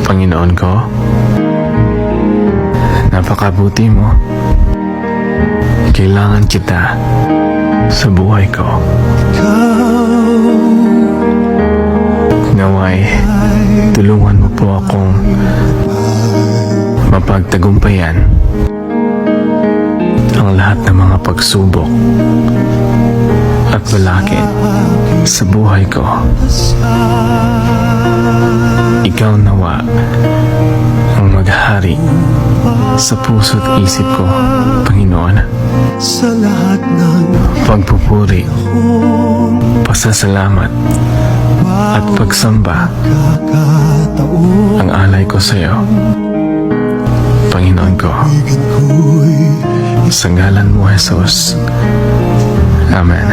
Panginoon ko, napakabuti mo. Kailangan kita sa buhay ko. Naway, tulungan mo po akong mapagtagumpayan ang lahat ng mga pagsubok at balakid sa buhay ko. Ikaw nawa ang maghari sa puso't isip ko, Panginoon. Sa lahat ng Pagpupuri, pasasalamat at pagsamba kakataon, ang alay ko sa iyo, Panginoon ko. ko'y Sa ngalan mo, Jesus. Amen.